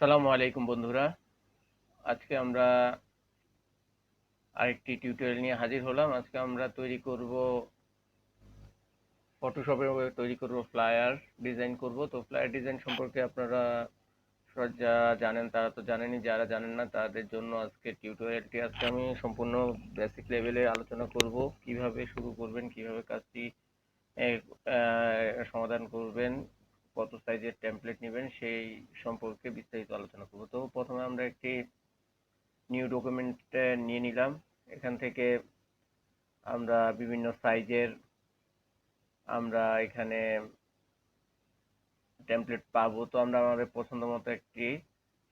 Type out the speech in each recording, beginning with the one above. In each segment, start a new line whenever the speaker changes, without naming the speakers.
আসসালামু আলাইকুম বন্ধুরা। আজকে আমরা আরেকটি টিউটোরিয়াল নিয়ে হাজির হলাম। আজকে আমরা ফটোশপে তৈরি করব ফ্লায়ার ডিজাইন করব। তো ফ্লায়ার ডিজাইন সম্পর্কে আপনারা যা জানেন তারা তো জানেনই, যারা জানেন না তাদের জন্য আজকে টিউটোরিয়ালটি। আজকে আমি সম্পূর্ণ বেসিক লেভেলে আলোচনা করব, কিভাবে শুরু করবেন, কিভাবে কাজটি এর, সমাধান করবেন, কত সাইজের টেমপ্লেট নেবেন সেই সম্পর্কে বিস্তারিত আলোচনা করব। তো প্রথমে আমরা একটি নিউ ডকুমেন্ট নিয়ে নিলাম। এখান থেকে আমরা বিভিন্ন সাইজের আমরা এখানে টেমপ্লেট পাবো। তো আমরা আমাদের পছন্দ মতো একটি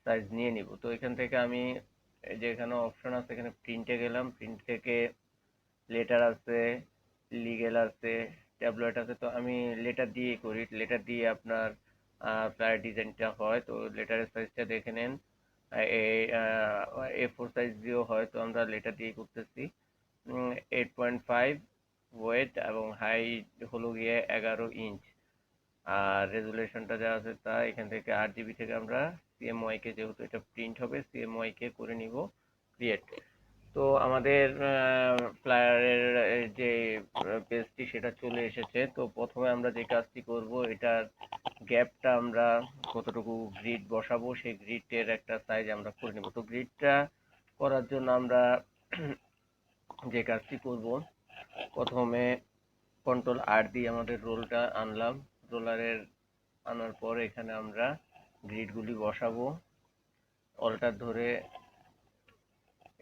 সাইজ নিয়ে নিব। তো এখান থেকে আমি এই যে এখানে অপশন আছে, এখানে প্রিন্টে গেলাম। প্রিন্ট থেকে লেটার আছে, লিগেল আছে, ট্যাবলেট আছে। তো আমি লেটার দিয়ে করি। লেটার দিয়ে আপনার ফ্লায়ার ডিজাইনটা হয়। তো লেটারের সাইজটা দেখে নেন। এই A4 সাইজ দিয়েও হয়। তো আমরা লেটার দিয়ে করতেছি। 8.5 ওয়েট এবং হাইট হলো গিয়ে 11 ইঞ্চ। আর রেজুলেশনটা যা আছে তা এখান থেকে 8 জিবি থেকে আমরা CMYK কে, যেহেতু এটা প্রিন্ট হবে, CMYK কে করে নিব ক্রিয়েট। তো আমাদের ফ্লায়ারের যে পেজটি সেটা চলে এসেছে। তো প্রথমে আমরা যে কাজটি করব, এটার গ্যাপটা আমরা কতটুকু গ্রিড বসাবো সেই গ্রিডের একটা সাইজ আমরা করে নেব। তো গ্রিডটা করার জন্য আমরা যে কাজটি করব, প্রথমে কন্ট্রোল R দিয়ে আমাদের রোলটা আনলাম। রোলারের আনার পর এখানে আমরা গ্রিডগুলি বসাবো। অল্টার ধরে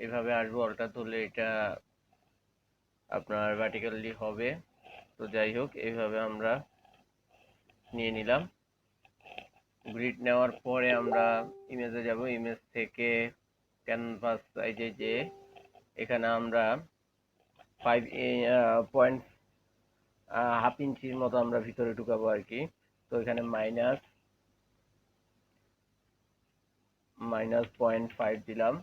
এভাবে আসবো। অল্টার ধরলে এটা আপনার ভার্টিক্যালি হবে। তো যাই হোক, এইভাবে আমরা নিয়ে নিলাম। গ্রিড নেওয়ার পরে আমরা ইমেজে যাব। ইমেজ থেকে ক্যানভাস সাইজে যে এখানে আমরা 5.5 ইঞ্চির মতো আমরা ভিতরে ঢুকাবো আর কি। তো এখানে -0.5 দিলাম,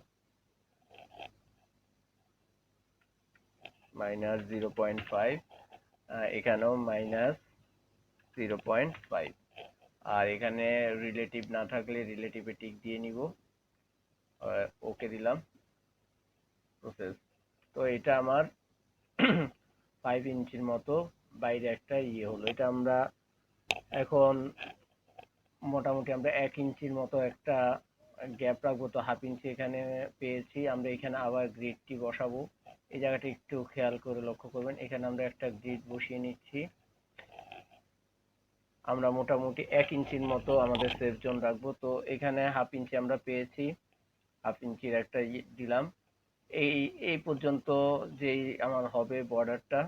-0.5, এখানেও -0.5। আর এখানে রিলেটিভ না থাকলে রিলেটিভে টিক দিয়ে নিব। ওকে দিলাম। প্রসেস। তো এটা আমার 5 ইঞ্চির মতো বাইরে একটা হলো। এটা আমরা এখন মোটামুটি আমরা 1 ইঞ্চির মতো একটা গ্যাপ রাখবো। তো হাফ ইঞ্চি এখানে পেয়েছি। আমরা এখানে আবার গ্রিডটি বসাবো। এই জায়গাটা একটু খেয়াল করে লক্ষ্য করবেন। এখানে আমরা একটা গ্রিড বসিয়ে নিচ্ছি। আমরা মোটামুটি 1 ইঞ্চির মতো আমাদের সেফ জোন রাখবো। তো এখানে হাফ ইঞ্চি আমরা পেয়েছি, হাফ ইঞ্চির একটা দিলাম। এই এই পর্যন্ত যেই আমার হবে বর্ডারটা,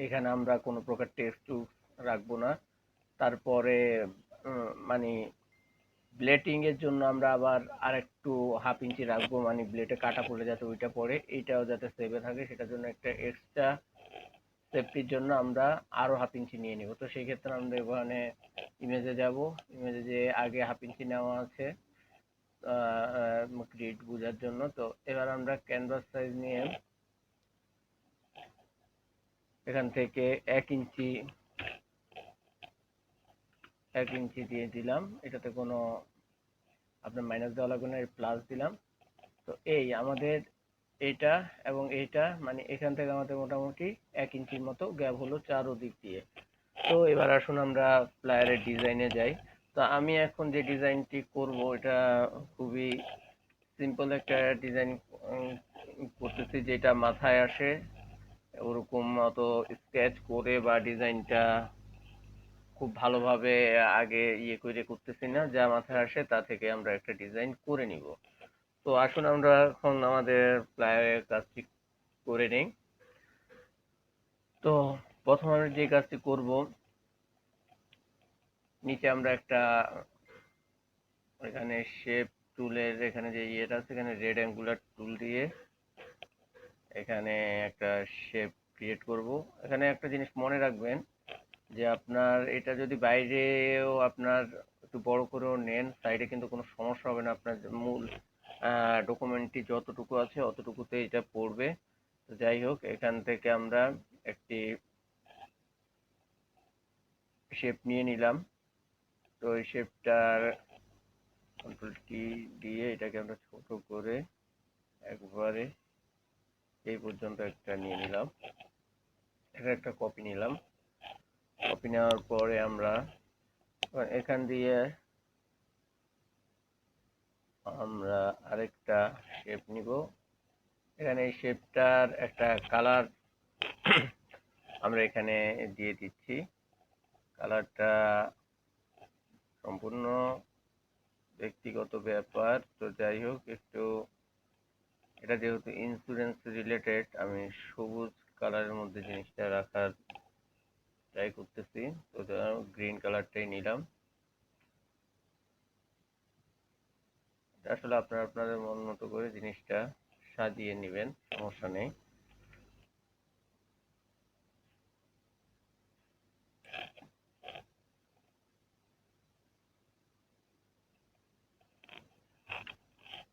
এখানে আমরা কোনো প্রকার টেক্সট রাখবো না। তারপরে মানে ব্লেডিং এর জন্য আমরা আবার আরেকটু হাফ ইঞ্চি রাখবো, মানে ব্লেডে কাটা পড়লে যাতে ওইটা পড়ে, এইটাও যাতে সেভে থাকে সেটার জন্য একটা এক্সট্রা সেফটির জন্য আমরা আরো হাফ ইঞ্চি নিয়ে নিব। তো সেই ক্ষেত্রে আমরা এখানে ইমেজে যাব। ইমেজে যে আগে হাফ ইঞ্চি নেওয়া আছে গ্রিড বোঝার জন্য। তো এবার আমরা ক্যানভাস সাইজ নিয়ে এখান থেকে 1 ইঞ্চি 1 ইঞ্চি দিয়ে দিলাম। এটাতে কোনো আপনার মাইনাস দেওয়া লাগবে না, প্লাস দিলাম। তো এই আমাদের এইটা এবং এইটা, মানে এখান থেকে আমাদের মোটামুটি 1 ইঞ্চির মতো গ্যাপ হলো চারোদিক দিয়ে। তো এবার আসুন আমরা ফ্লায়ারের ডিজাইনে যাই। তো আমি এখন যে ডিজাইনটি করব এটা খুবই সিম্পল একটা ডিজাইন করতেছি, যেটা মাথায় আসে ওরকম অত স্কেচ করে বা ডিজাইনটা খুব ভালোভাবে আগে করে করতেছি না। যা মাথায় আসে তা থেকে আমরা একটা ডিজাইন করে নিব। তো আসুন আমরা এখন আমাদের ফ্লায়ারের কাজটি করে নেই। তো প্রথমে আমরা যে কাজটি করব, নিচে আমরা একটা এখানে শেপ টুলের এখানে যে ইয়েটা আছে, এখানে রেড অ্যাঙ্গুলার টুল দিয়ে এখানে একটা শেপ ক্রিয়েট করব। এখানে একটা জিনিস মনে রাখবেন যে আপনার এটা যদি বাইরেও আপনার একটু বড় করেও নেন, সাইডে কিন্তু কোনো সমস্যা হবে না। আপনার মূল ডকুমেন্টটি যতটুকু আছে অতটুকুতে এটা পড়বে। তো যাই হোক, এখান থেকে আমরা একটি শেপ নিয়ে নিলাম। তো এই শেপটার কন্ট্রোল টি দিয়ে এটাকে আমরা ছোট করে একবারে এই পর্যন্ত একটা নিয়ে নিলাম। এটা একটা কপি নিলাম। কপি নেওয়ার পরে আমরা এখান দিয়ে আমরা আরেকটা শেপ নিব। এখানে এই শেপটার একটা কালার আমরা এখানে দিয়ে দিচ্ছি। কালারটা সম্পূর্ণ ব্যক্তিগত ব্যাপার, তো যাই হোক একটু এটা যেহেতু ইন্স্যুরেন্স রিলেটেড, আমি সবুজ কালারের মধ্যে জিনিসটা রাখার ট্রাই করতেছি। তো গ্রিন কালারটাই নিলাম। আসলে আপনারা আপনাদের মন মতো করে জিনিসটা সাজিয়ে নেবেন, সমস্যা নেই।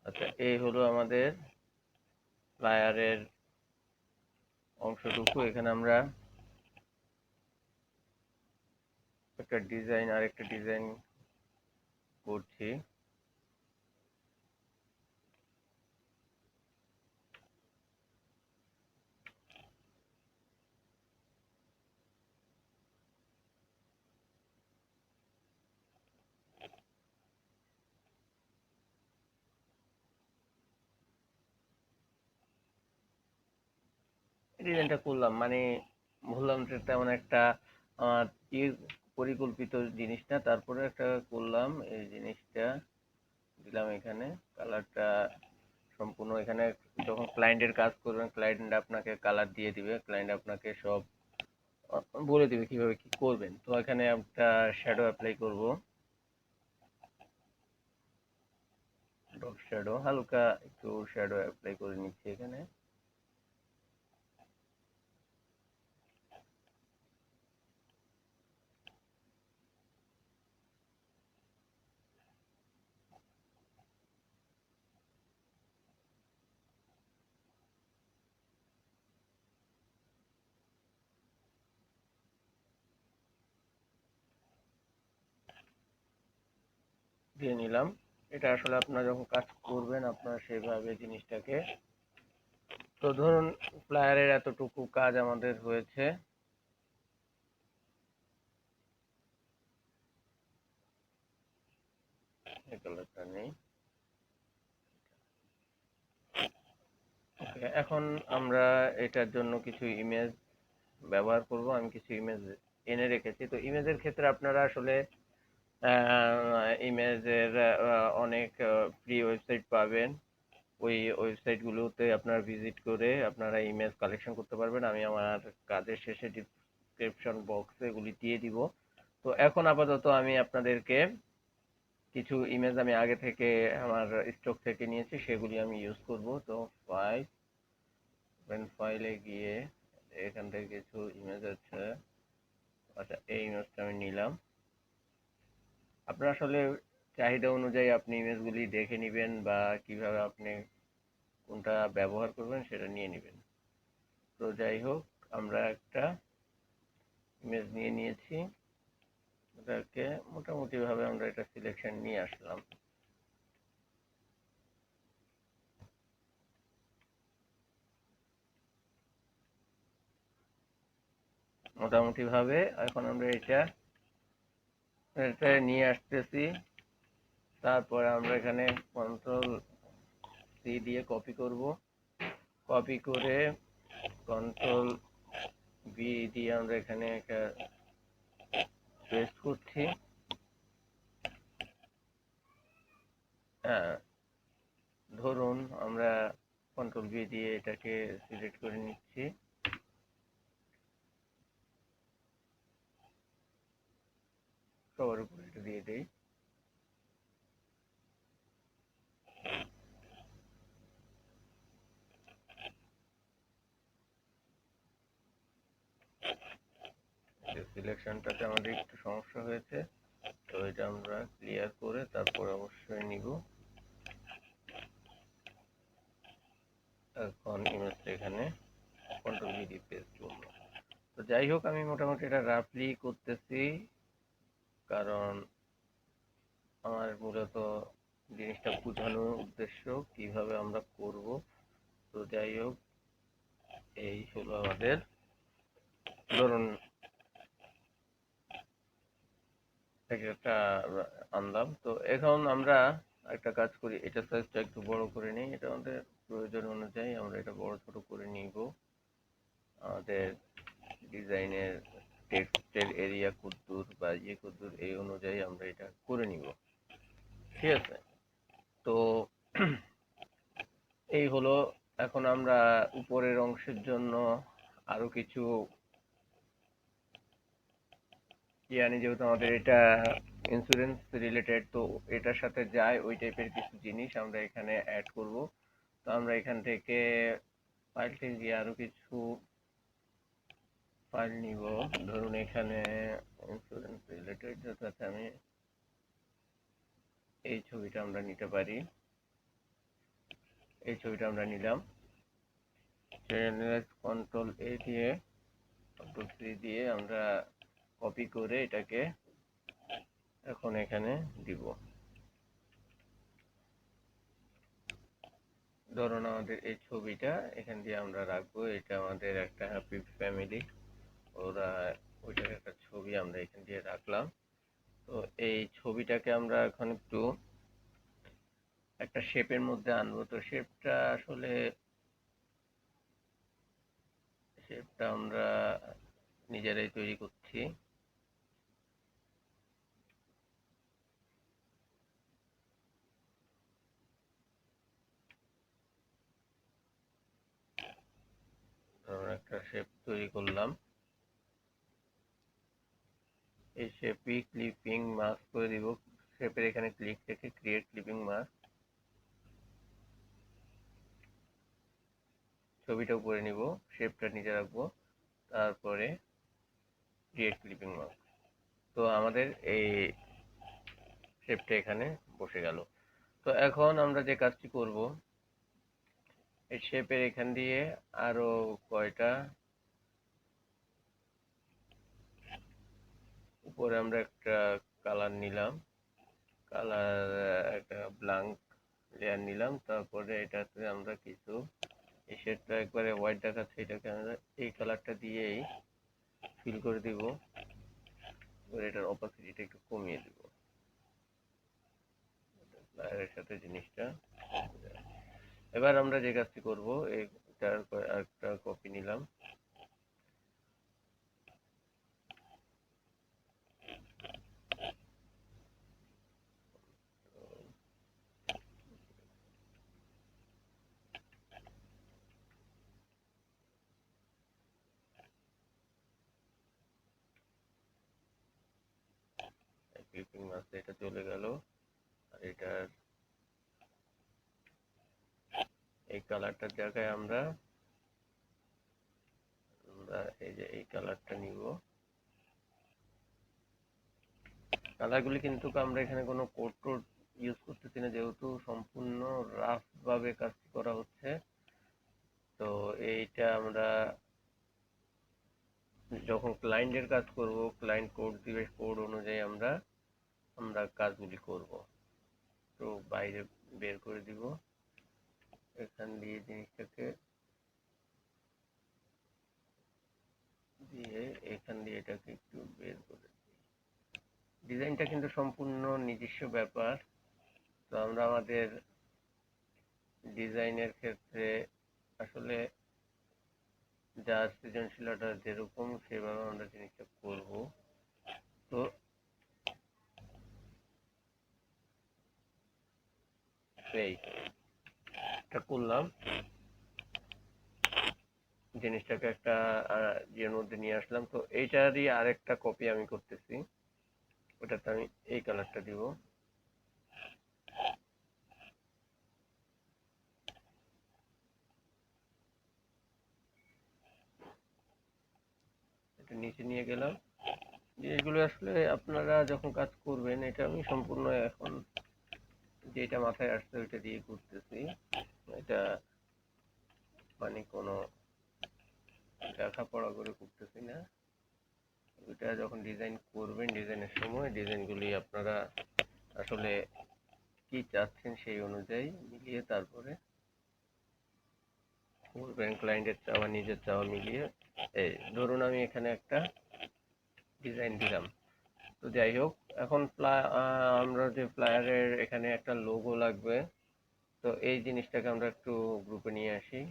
আচ্ছা, এই হলো আমাদের ফ্লায়ারের অংশটুকু। এখানে আমরা একটা ডিজাইন আর একটা ডিজাইন করছি। ডিজাইনটা করলাম মানে বললাম যে তেমন একটা আহ, ই পরিকল্পিত জিনিস না, তারপরে একটা করলাম এই জিনিসটা দিলাম এখানে। কালারটা সম্পূর্ণ এখানে যখন ক্লায়েন্টের কাজ করবেন ক্লায়েন্ট আপনাকে কালার দিয়ে দিবে, ক্লায়েন্ট আপনাকে সব বলে দিবে কিভাবে কি করবেন। তো এখানে একটা শ্যাডো অ্যাপ্লাই করব, ডট শ্যাডো, হালকা একটু শ্যাডো অ্যাপ্লাই করে নিচ্ছি এখানে। দিয়ে নিলাম। এটা আসলে আপনারা যখন কাজ করবেন আপনারা সেভাবে জিনিসটাকে, তো ধরুন ফ্লায়ারের এতটুকু কাজ আমাদের হয়েছে। এই কালারটা নেই। ওকে, এখন আমরা এটার জন্য কিছু ইমেজ ব্যবহার করব। আমি কিছু ইমেজ এনে রেখেছি। তো ইমেজের ক্ষেত্রে আপনারা আসলে ইমেজের অনেক ফ্রি ওয়েবসাইট পাবেন। ওই ওয়েবসাইটগুলোতে আপনারা ভিজিট করে আপনারা ইমেজ কালেকশন করতে পারবেন। আমি আমার কাজের শেষে ডিসক্রিপশন বক্সে এগুলি দিয়ে দিব। তো এখন আপাতত আমি আপনাদেরকে কিছু ইমেজ আমি আগে থেকে আমার স্টক থেকে নিয়েছি, সেগুলি আমি ইউজ করব। তো ফাইলে গিয়ে এখান থেকে কিছু ইমেজ আছে। আচ্ছা, এই ইমেজটা আমি নিলাম। আপনার আসলে চাহিদা অনুযায়ী আপনি ইমেজগুলি দেখে নেবেন বা কিভাবে আপনি কোনটা ব্যবহার করবেন সেটা নিয়ে নেবেন। তো যাই হোক, আমরা একটা ইমেজ নিয়ে নিয়েছি। ওটাকে মোটামুটি ভাবে আমরা এটা সিলেকশন নিয়ে আসলাম। মোটামুটি ভাবে এখন আমরা এটা এটা নিয়ে আসতেছি। তারপরে আমরা এখানে কন্ট্রোল সি দিয়ে কপি করব। কপি করে কন্ট্রোল ভি দিয়ে আমরা এখানে একটা পেস্ট করছি। হ্যাঁ, ধরুন আমরা কন্ট্রোল ভি দিয়ে এটাকে সিলেক্ট করে নিচ্ছি। সবার উপরে এটা দিয়ে দেই। সিলেকশনটাতে আমাদের একটু সমস্যা হয়েছে, তো এটা আমরা ক্লিয়ার করে তারপর অবশ্যই নিব। এখন ইমেজটা এখানে কন্ট্রোল ভি দিয়ে পেস্ট করব। তো যাই হোক, আমি মোটামুটি এটা রাফলি করতেছি, কারণ আমার মূলত জিনিসটা বোঝানোর উদ্দেশ্য কিভাবে আমরা করব। তো যাই হোক, এই হলো আমাদের, ধরুন একটা আনলাম। তো এখন আমরা একটা কাজ করি, এটা সাইজটা একটু বড় করে নিই। এটা আমাদের প্রয়োজন অনুযায়ী আমরা এটা বড় ছোট করে নিব। আমাদের ডিজাইনের টেক্সটের এরিয়া কতদূর বা কতদূর, এই অনুযায়ী আমরা এটা করে নিব। ঠিক আছে? তো এই হলো। এখন আমরা উপরের অংশের জন্য আরো কিছু জানি, যেহেতু আমাদের এটা ইন্স্যুরেন্স রিলেটেড, তো এটার সাথে যায় ওই টাইপের কিছু জিনিস আমরা এখানে অ্যাড করব। তো আমরা এখান থেকে ফাইল থেকে গিয়ে আরো কিছু ফাইল নিব। ধরুন এখানে ইন্স্যুরেন্স রিলেটেড, যাতে আমি এই ছবিটা আমরা নিতে পারি। এই ছবিটা আমরা নিলাম, কন্ট্রোল এ দিয়ে, কন্ট্রোল সি দিয়ে আমরা কপি করে এটাকে এখন এখানে দিব। ধরুন আমাদের এই ছবিটা এখান দিয়ে আমরা রাখবো। এটা আমাদের একটা হ্যাপি ফ্যামিলি, ওরা ওইটার একটা ছবি আমরা এখান দিয়ে রাখলাম। তো এই ছবিটাকে আমরা এখন একটু একটা শেপের মধ্যে আনবো। তো শেপটা আমরা নিজেরাই তৈরি করছি। ধরুন একটা শেপ তৈরি করলাম। এই শেপই ক্লিপিং মাস্ক করে দিব। শেপের এখানে ক্লিক রেখে ক্রিয়েট ক্লিপিং মাস্ক, ছবিটা উপরে নিব, শেপটা নিচে রাখবো, তারপরে ক্রিয়েট ক্লিপিং মাস্ক। তো আমাদের এই শেপটা এখানে বসে গেল। তো এখন আমরা যে কাজটি করব, এই শেপের এখান দিয়ে আরো কয়টা উপরে আমরা একটা কালার নিলাম, কালার একটা ব্ল্যাঙ্ক লেয়ার নিলাম। তারপরে এটাতে আমরা কিছু, এই শেডটা একবারে হোয়াইট দেখাচ্ছে, এটাকে আমরা এই কালারটা দিয়েই ফিল করে দিব। এবার এটার অপাসিটিটা একটু কমিয়ে দিব, এর সাথে জিনিসটা। এবার আমরা যে কাজটি করব, এইটার একটা কপি নিলাম, ক্লিপিং মাস্ক, এটা চলে গেল। আর এটার এই কালারটার জায়গায় আমরা এই যে এই কালারটা নিব। কালারগুলি কিন্তু আমরা এখানে কোনো কোড টোড ইউজ করতেছি না, যেহেতু সম্পূর্ণ রাফ ভাবে কাজ করা হচ্ছে। তো এইটা আমরা যখন ক্লায়েন্টের কাজ করব, ক্লায়েন্ট কোড দিবে, কোড অনুযায়ী আমরা আমরা কাজগুলি করব। তো বাইরে বের করে দিব, এখান দিয়ে জিনিসটাকে দিয়ে এখান দিয়ে এটাকে একটু বের করে দিই। ডিজাইনটা কিন্তু সম্পূর্ণ নিজস্ব ব্যাপার। তো আমরা আমাদের ডিজাইনের ক্ষেত্রে আসলে যার সৃজনশীলতা যেরকম সেভাবে আমরা জিনিসটা করব। তো এইটা করলাম, জিনিসটাকে একটা ইয়ের মধ্যে নিয়ে আসলাম। তো এইটারই আরেকটা কপি আমি করতেছি, ওটাতে আমি এই কালারটা দিব। এটা নিচে নিয়ে গেলাম। জিনিসগুলো আসলে আপনারা যখন কাজ করবেন, এটা আমি সম্পূর্ণ এখন যেটা মাথায় আসছে ওইটা দিয়ে করতেছি। এটা মানে কোনো লেখাপড়া করে করতেছি না। ওইটা যখন ডিজাইন করবেন, ডিজাইনের সময় ডিজাইনগুলি আপনারা আসলে কি চাচ্ছেন সেই অনুযায়ী মিলিয়ে তারপরে বলবেন, ক্লায়েন্টের চাওয়া নিজের চাওয়া মিলিয়ে। এই ধরুন আমি এখানে একটা ডিজাইন দিলাম। তো যাই হোক, এখন আমরা যে ফ্লায়ারের এখানে একটা লোগো লাগবে, তো এই জিনিসটাকে আমরা একটু গ্রুপে নিয়ে আসি।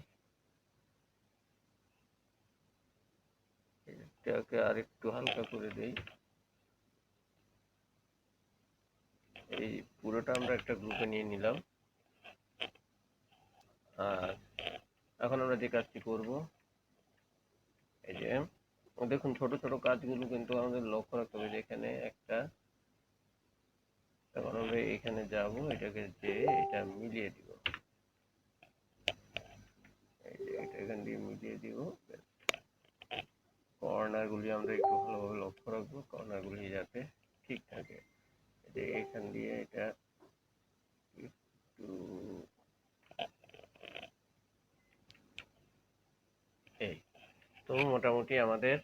এটাকে আরেকটু হালকা করে দেই। এই পুরোটা আমরা একটা গ্রুপে নিয়ে নিলাম। আর এখন আমরা যে কাজটি করব, এই যে দেখুন ছোট ছোট কাজগুলো কিন্তু আমাদের লক্ষ্য রাখতে হবে। যে এখানে একটা, এখন আমরা এখানে যাব, এটাকে যে এটা মিলিয়ে দিব, এই যে এটা এখান দিয়ে মিলিয়ে দিব। কর্নার গুলি আমরা একটু ভালোভাবে লক্ষ্য রাখবো, কর্নার গুলি যাতে ঠিক থাকে। যে এখান দিয়ে এটা একটু, এই তো মোটামুটি আমাদের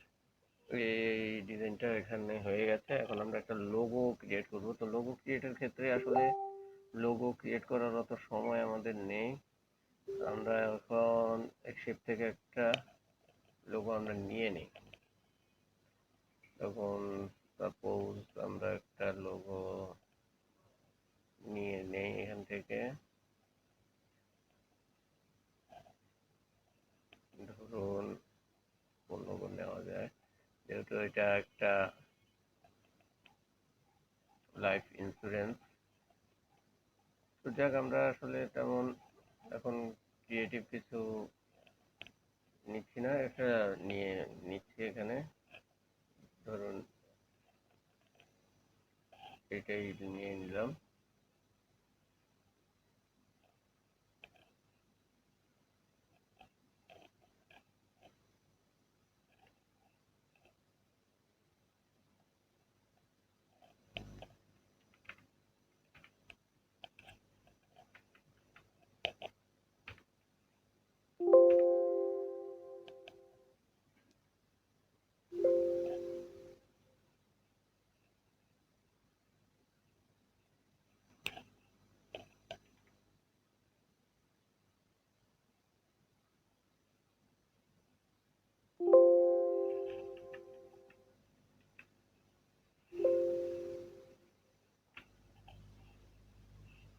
এই ডিজাইনটা এখানে হয়ে গেছে। এখন আমরা একটা লোগো ক্রিয়েট করব। তো লোগো ক্রিয়েটের ক্ষেত্রে আসলে লোগো ক্রিয়েট করার অত সময় আমাদের নেই। আমরা এখন এক্সেপ থেকে একটা লোগো আমরা নিয়ে নিই। তখন সাপোজ আমরা একটা লোগো নিয়ে নেই এখান থেকে। ধরুন কোন লোগো নেওয়া যায়, যেহেতু এটা একটা লাইফ ইন্স্যুরেন্স। তো যাক, আমরা আসলে তেমন এখন ক্রিয়েটিভ কিছু নিচ্ছি না, এটা নিয়ে নিচ্ছি এখানে। ধরুন এটাই নিয়ে নিলাম।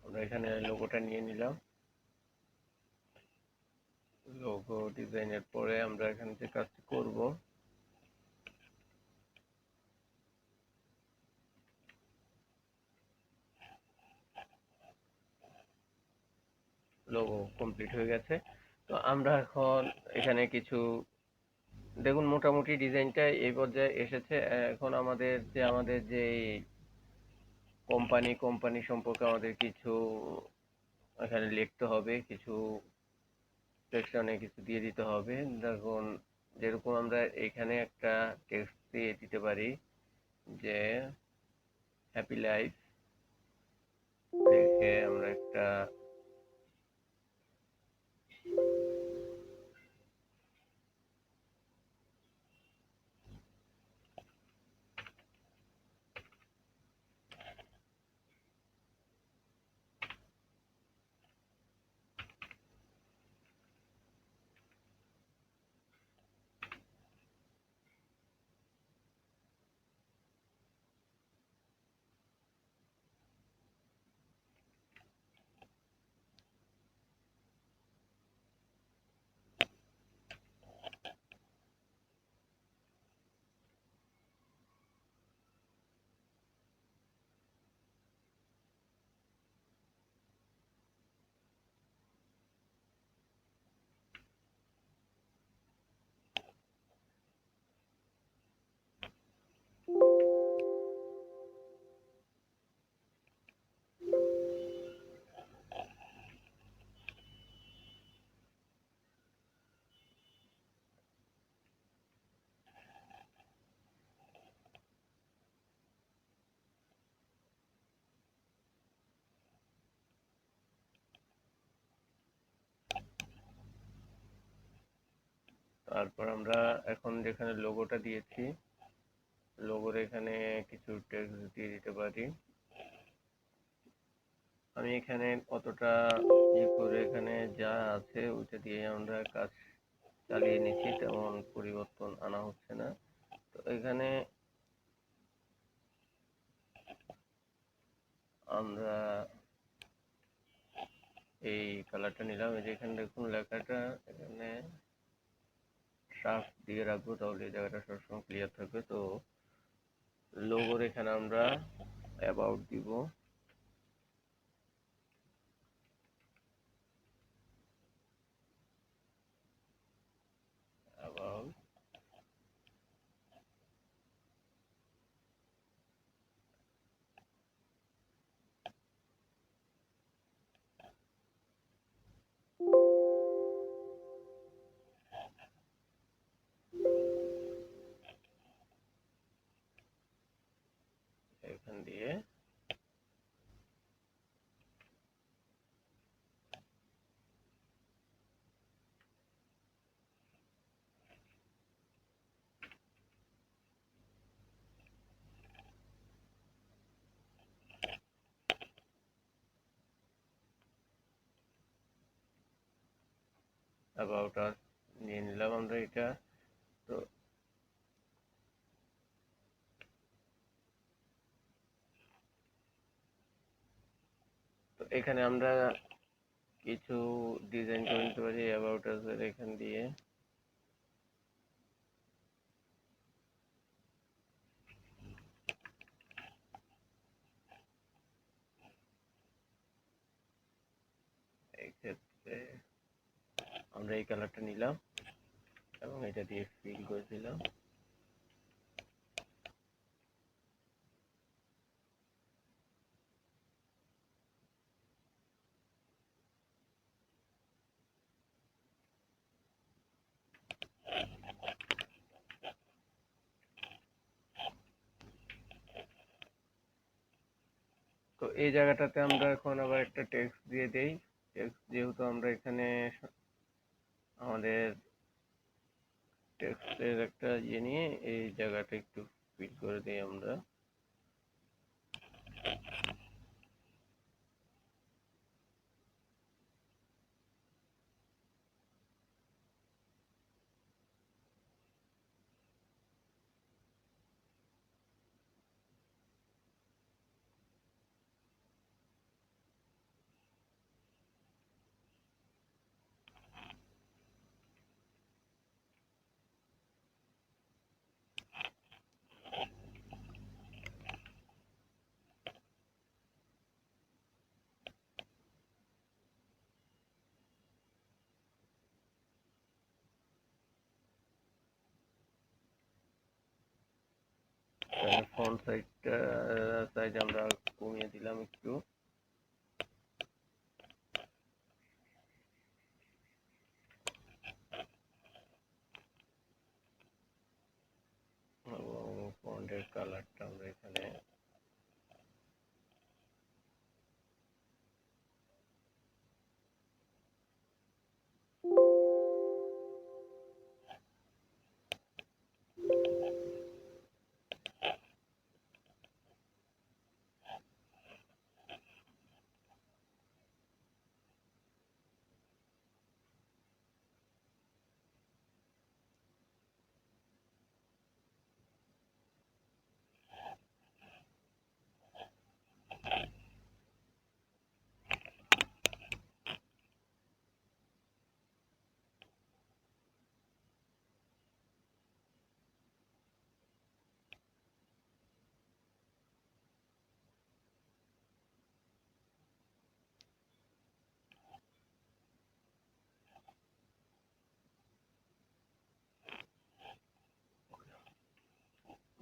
আমরা এখানে লোগোটা নিয়ে নিলাম। লোগো ডিজাইনের পরে আমরা এখানে যে কাজটি করব, লোগো কমপ্লিট হয়ে গেছে। তো আমরা এখন এখানে কিছু, দেখুন মোটামুটি ডিজাইনটা এই পর্যায়ে এসেছে। এখন আমাদের যে কোম্পানি সম্পর্কে আমাদের কিছু এখানে লিখতে হবে, কিছু সেকশনে কিছু দিয়ে দিতে হবে। দেখুন যেরকম আমরা এখানে একটা টেক্সট দিয়ে দিতে পারি যে হ্যাপি লাইফ, লিখে আমরা একটা, তারপর আমরা এখন যেখানে লোগোটা দিয়েছি, লোগোর এখানে কিছু টেক্সট দিয়ে দিতে পারি। আমি এখানে অতটা করে এখানে যা আছে ওইটা দিয়ে আমরা কাজ চালিয়ে নিচ্ছি, তেমন পরিবর্তন আনা হচ্ছে না। তো এখানে আমরা এই কালারটা নিলাম, এই যে এখানে দেখুন লেখাটা এখানে শার্প দিয়ে রাখবো, তাহলে এই জায়গাটা সবসময় ক্লিয়ার থাকবে। তো লোগোর এখানে আমরা অ্যাবাউট দিব, অ্যাবাউট এখান দিয়ে অ্যাবাউট আস নিয়ে নিলাম আমরা এটা। তো তো এখানে আমরা কিছু ডিজাইন করে নিতে পারি অ্যাবাউট আস এর এখান দিয়ে। এই ক্ষেত্রে আমরা এই কালারটা নিলাম এবং এটা দিয়ে ফিল করে দিলাম। তো এই জায়গাটাতে আমরা এখন আবার একটা টেক্সট দিয়ে দেই। টেক্সট যেহেতু আমরা এখানে আমাদের টেক্সটের একটা ইয়ে নিয়ে এই জায়গাটা একটু ফিল করে দিই আমরা। ফন্ট সাইজ আমরা কমিয়ে দিলাম একটু। এবং ফন্টের কালারটা আমরা এখানে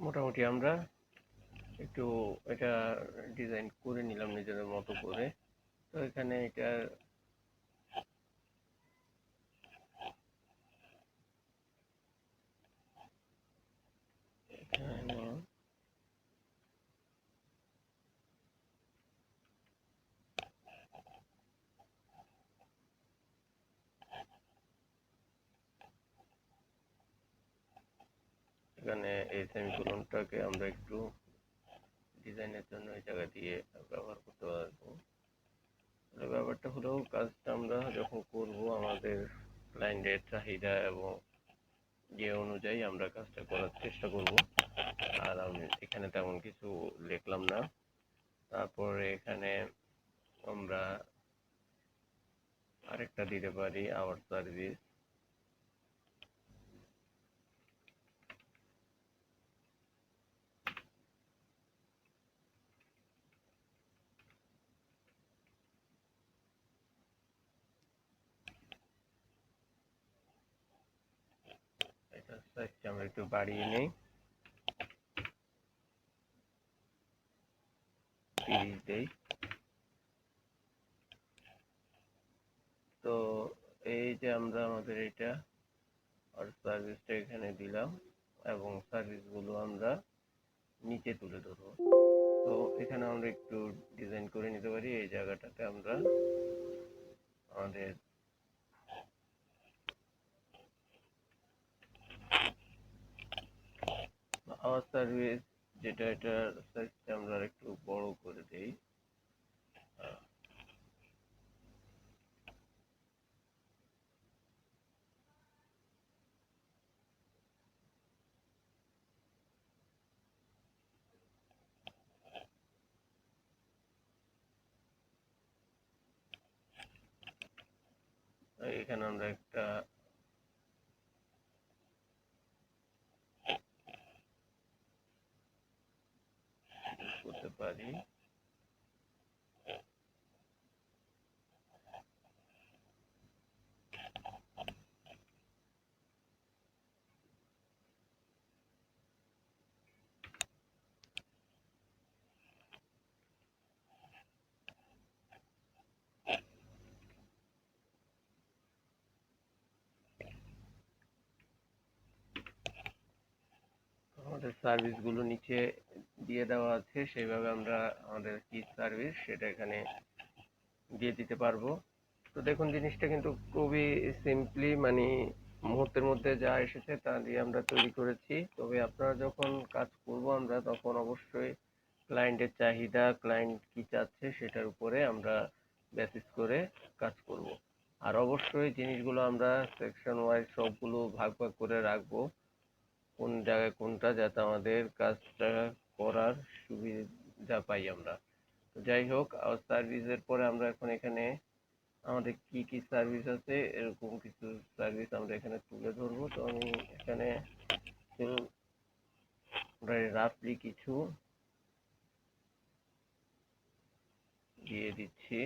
মোটামুটি আমরা একটু এটা ডিজাইন করে নিলাম নিজেদের মতো করে। তো এখানে এটা এখানে এখানে এই সেমিকোলনটাকে আমরা একটু ডিজাইনের জন্য এই জায়গা দিয়ে ব্যবহার করতে পারবো। ব্যাপারটা হলো কাজটা আমরা যখন করব আমাদের ক্লায়েন্টের চাহিদা এবং যে অনুযায়ী আমরা কাজটা করার চেষ্টা করব। আর আমি এখানে তেমন কিছু লিখলাম না। তারপরে এখানে আমরা আরেকটা দিতে পারি আওয়ার সার্ভিস। এটা সাইজটা আমরা একটু বাড়িয়ে নেই, 30 দেই। তো এই যে আমরা আমাদের এটা আর সার্ভিসটা এখানে দিলাম এবং সার্ভিসগুলো আমরা নিচে তুলে ধরবো। তো এখানে আমরা একটু ডিজাইন করে নিতে পারি। এই জায়গাটাতে আমরা আমাদের আওয়ার সার্ভিস যেটা, এটার সাইজটা আমরা একটু বড় করে দেই। এখানে আমরা একটা করতে পারি। আমাদের সার্ভিসগুলো নিচে দিয়ে দেওয়া আছে, সেইভাবে আমরা আমাদের কি সার্ভিস সেটা এখানে দিয়ে দিতে পারবো। তো দেখুন জিনিসটা কিন্তু খুবই সিম্পলি, মানে মুহূর্তের মধ্যে যা এসেছে তা দিয়ে আমরা তৈরি করেছি। তবে আপনারা যখন কাজ করব আমরা তখন অবশ্যই ক্লায়েন্টের চাহিদা, ক্লায়েন্ট কি চাচ্ছে সেটার উপরে আমরা বেসিস করে কাজ করব। আর অবশ্যই জিনিসগুলো আমরা সেকশন ওয়াইজ সবগুলো ভাগ ভাগ করে রাখবো, কোন জায়গায় কোনটা, যাতে আমাদের কাজটা করার সুবিধা পাই আমরা। তো যাই হোক, সার্ভিসের পরে আমরা এখন এখানে আমাদের কি কি সার্ভিস আছে এরকম কিছু সার্ভিস আমরা এখানে তুলে ধরবো। তো আমি এখানে রাফলি কিছু দিয়ে দিচ্ছি।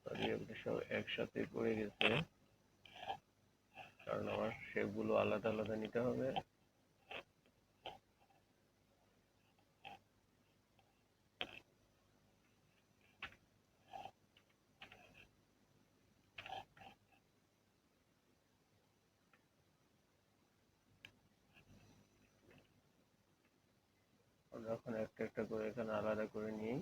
সরি, এগুলো সব একসাথে পড়ে গেছে, কারণ আমার সেগুলো আলাদা আলাদা নিতে হবে। আমরা এখন একটা একটা করে এখানে আলাদা করে নিই।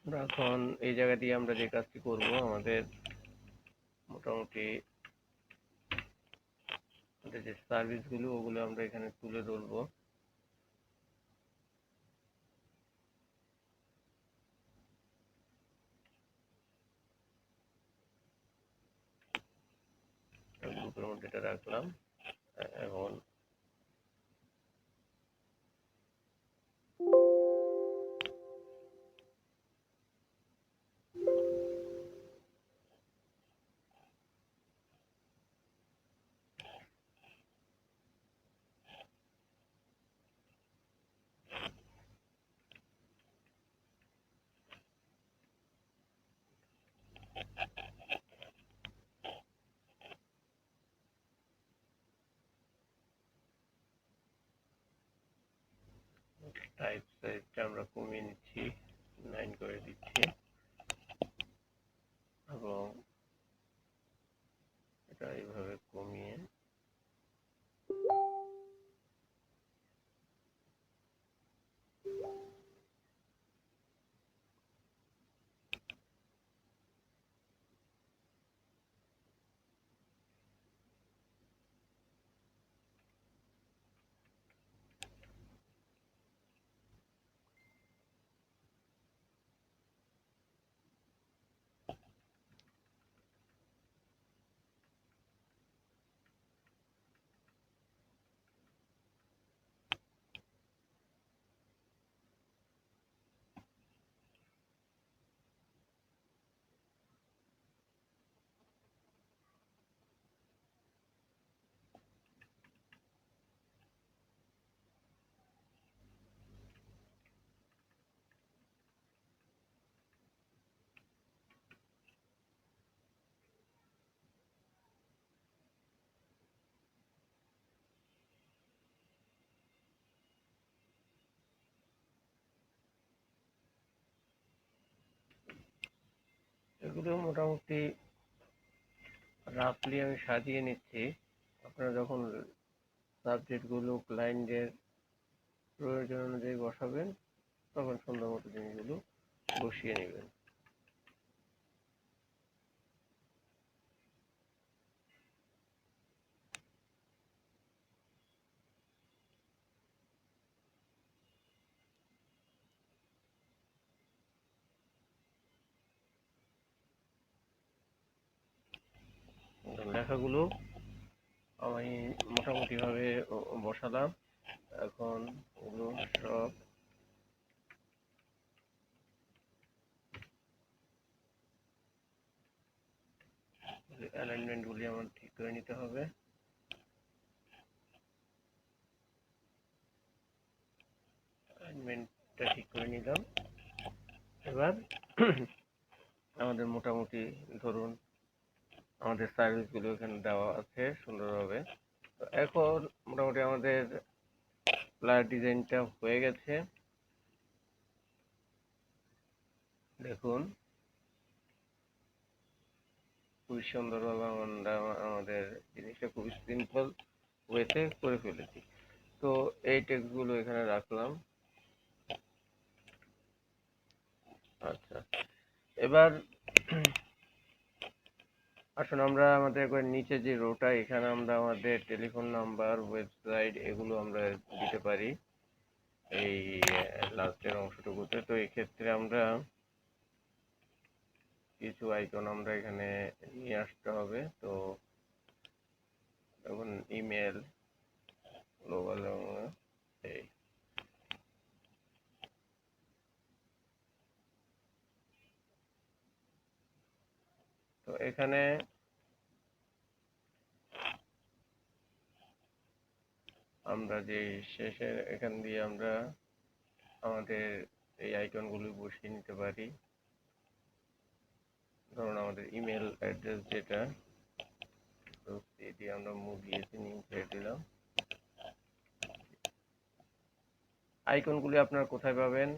আমরা এখন এই জায়গা দিয়ে আমরা যে কাজটি করব, আমাদের মোটামুটি আমাদের যে সার্ভিসগুলো ওগুলো আমরা এখানে তুলে ধরবো। গ্রুপের মধ্যে এটা রাখলাম। এখন টাইপ সাইজটা আমরা কমিয়ে নিচ্ছি, 9 করে দিচ্ছি এবং এটা এইভাবে কমিয়ে এগুলো মোটামুটি রাফলি আমি সাজিয়ে নিচ্ছি। আপনারা যখন সাবজেক্টগুলো ক্লায়েন্টের প্রয়োজন অনুযায়ী বসাবেন তখন সুন্দর মতো জিনিসগুলো বসিয়ে নেবেন। লেখাগুলো আমি মোটামুটি ভাবে বসালাম। এখন ওগুলো সব অ্যালাইনমেন্ট গুলি আমার ঠিক করে নিতে হবে। অ্যালাইনমেন্টটা ঠিক করে নিলাম। এবার আমাদের মোটামুটি ধরুন আমাদের সার্ভিসগুলো এখানে দেওয়া আছে সুন্দরভাবে। তো এখন মোটামুটি আমাদের ফ্লায়ার ডিজাইনটা হয়ে গেছে। দেখুন খুবই সুন্দরভাবে আমরা আমাদের জিনিসটা খুবই সিম্পল ওয়েতে করে ফেলেছি। তো এই টেক্সটগুলো এখানে রাখলাম। আচ্ছা, এবার আসুন আমরা আমাদের একবার নিচে যে রোটা, এখানে আমরা আমাদের টেলিফোন নাম্বার, ওয়েবসাইট এগুলো আমরা দিতে পারি এই লাস্টের অংশটুকুতে। তো এক্ষেত্রে আমরা কিছু আইকন আমরা এখানে নিয়ে আসতে হবে। তো এখন ইমেল, গ্লোবাল, এই তো এখানে আমরা যে শেষের এখান দিয়ে আমরা আমাদের এই আইকনগুলো বসিয়ে নিতে পারি। ধরুন আমাদের ইমেল অ্যাড্রেস যেটা, তো এটি আমরা মুভ দিয়েছি, নিউ ছেড়ে দিলাম। আইকনগুলি আপনারা কোথায় পাবেন?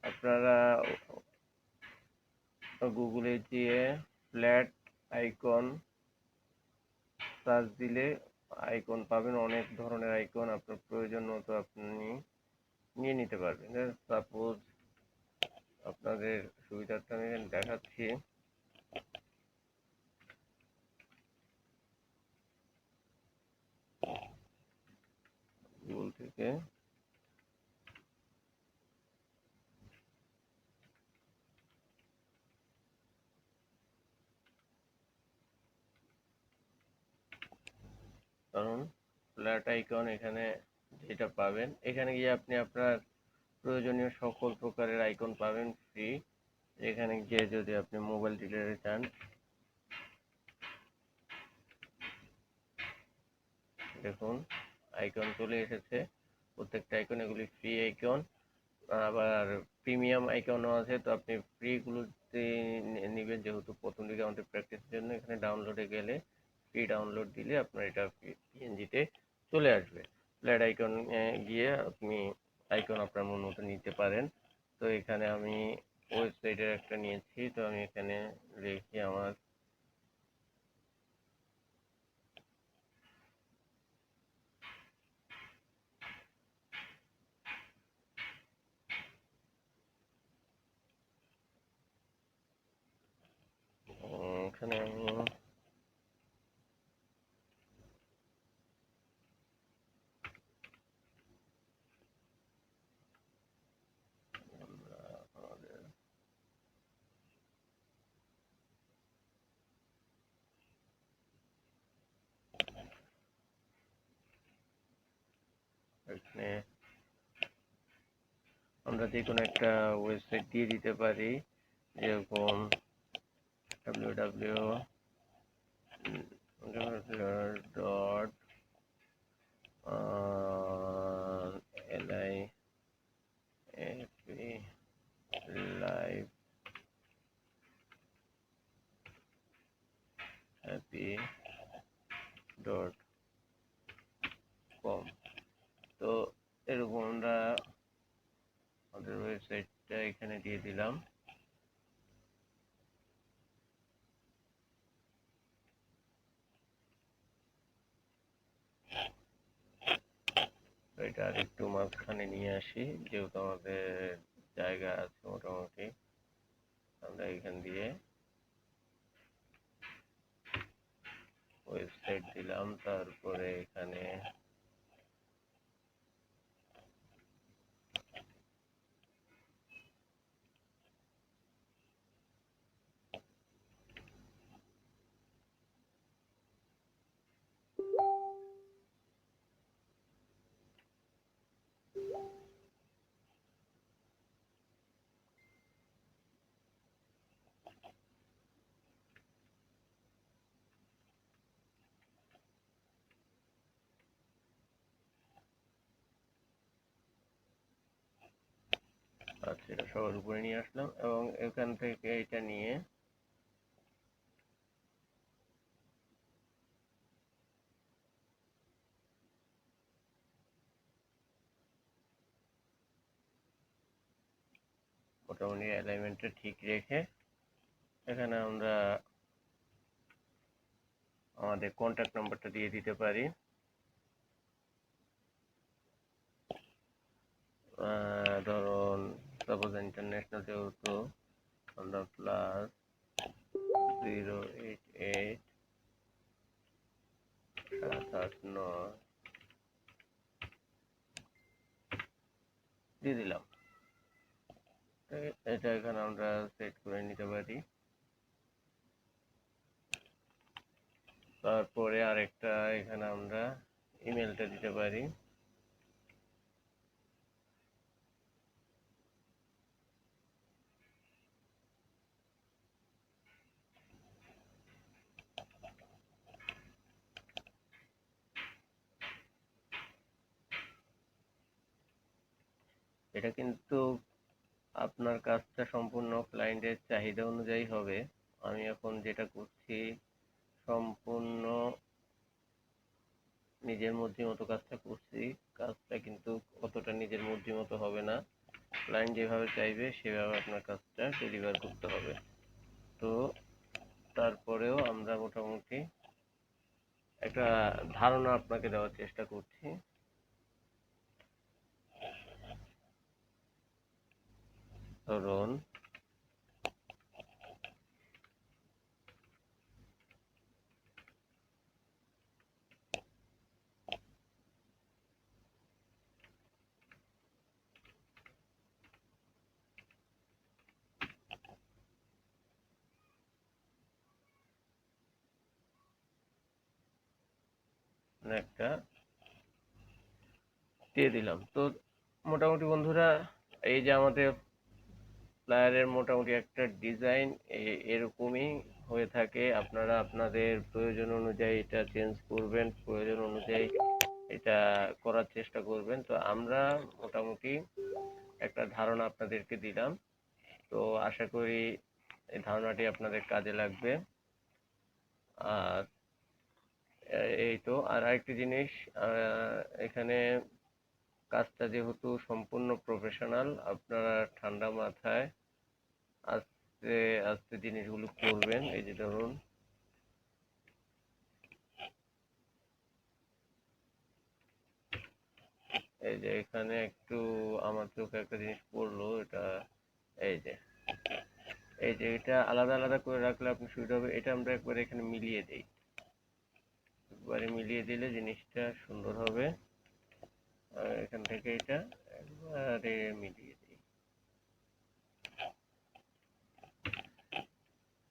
আপনারা গুগলে গিয়ে ফ্ল্যাট আইকন সার্চ দিলে আইকন পাবেন, অনেক ধরনের আইকন। আপনার প্রয়োজন মতো আপনি নিয়ে নিতে পারবেন। সাপোজ আপনাদের সুবিধার্থে আমি এখানে দেখাচ্ছি। গুগল থেকে কারণ ফ্ল্যাট আইকন এখানে যেটা পাবেন, এখানে গিয়ে আপনি আপনার প্রয়োজনীয় সকল প্রকারের আইকন পাবেন ফ্রি। এখানে গিয়ে যদি আপনি মোবাইল ডিলারে চান, দেখুন আইকন চলে এসেছে, প্রত্যেকটা আইকন এগুলি ফ্রি আইকন। আবার প্রিমিয়াম আইকনও আছে, তো আপনি ফ্রিগুলোতে নেবেন যেহেতু প্রথম দিকে আমাদের প্র্যাকটিসের জন্য। এখানে ডাউনলোডে গেলে ফ্রি ডাউনলোড দিলে আপনার এটা পিএনজিতে চলে আসবে। ফ্ল্যাট আইকন গিয়ে আপনি আইকন আপনার মন মতো নিতে পারেন। তো এখানে আমি ওয়েবসাইটের একটা নিয়েছি, তো আমি এখানে রেখে আমার এখানে আমি আমাদের এখানে আমরা যে কোনো একটা ওয়েবসাইট দিয়ে দিতে পারি, যেরকম www.livehappy.com। তো এরকম আমরা আমাদের ওয়েবসাইটটা এখানে দিয়ে দিলাম। এটা আর একটু মাঝখানে নিয়ে আসি, যেহেতু আমাদের জায়গা আছে মোটামুটি। আমরা এখান দিয়ে ওয়েবসাইট দিলাম, তারপরে এখানে আচ্ছা এটা সবার উপরে নিয়ে আসলাম, এবং এখান থেকে এটা নিয়ে মোটামুটি অ্যালাইনমেন্টটা ঠিক রেখে এখানে আমরা আমাদের কন্ট্যাক্ট নাম্বারটা দিয়ে দিতে পারি। ধরুন সাপোজ ইন্টারন্যাশনাল, যেহেতু আমরা +088 দিয়ে দিলাম। এটা এখানে আমরা সেট করে নিতে পারি। তারপরে আরেকটা এখানে আমরা ইমেলটা দিতে পারি। এটা কিন্তু আপনার কাজটা সম্পূর্ণ ক্লায়েন্টের চাহিদা অনুযায়ী হবে। আমি এখন যেটা করছি সম্পূর্ণ নিজের মর্জি মতো কাজটা করছি। কাজটা কিন্তু অতটা নিজের মর্জি মতো হবে না, ক্লায়েন্ট যেভাবে চাইবে সেভাবে আপনার কাজটা ডেলিভার করতে হবে। তো তারপরেও আমরা মোটামুটি একটা ধারণা আপনাকে দেওয়ার চেষ্টা করছি। ধরুন একটা দিয়ে দিলাম। তো মোটামুটি বন্ধুরা, এই যে আমাদের ফ্লায়ারের মোটামুটি একটা ডিজাইন এরকমই হয়ে থাকে। আপনারা আপনাদের প্রয়োজন অনুযায়ী এটা চেঞ্জ করবেন, প্রয়োজন অনুযায়ী এটা করার চেষ্টা করবেন। তো আমরা মোটামুটি একটা ধারণা আপনাদেরকে দিলাম। তো আশা করি এই ধারণাটি আপনাদের কাজে লাগবে। আর এই তো, আর আরেকটি জিনিস, এখানে কাজটা যেহেতু সম্পূর্ণ প্রফেশনাল, আপনারা ঠান্ডা মাথায় আস্তে আস্তে জিনিসগুলো করবেন। এই যে ধরুন, এই যে এখানে একটু আমার চোখে একটা জিনিস পড়লো, এটা এই যে এটা আলাদা আলাদা করে রাখলে আপনি সুবিধা হবে। এটা আমরা একবার এখানে মিলিয়ে দিই, একবারে মিলিয়ে দিলে জিনিসটা সুন্দর হবে। আর এখান থেকে এটা একবারে মিলিয়ে দিই,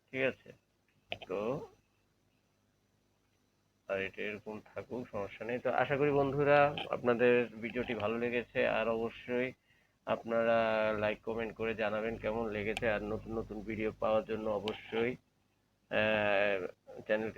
ঠিক আছে? তো আর এটা এরকম থাকুক, সমস্যা নেই। তো আশা করি বন্ধুরা আপনাদের ভিডিওটি ভালো লেগেছে, আর অবশ্যই আপনারা লাইক কমেন্ট করে জানাবেন কেমন লেগেছে। আর নতুন নতুন ভিডিও পাওয়ার জন্য অবশ্যই চ্যানেলটি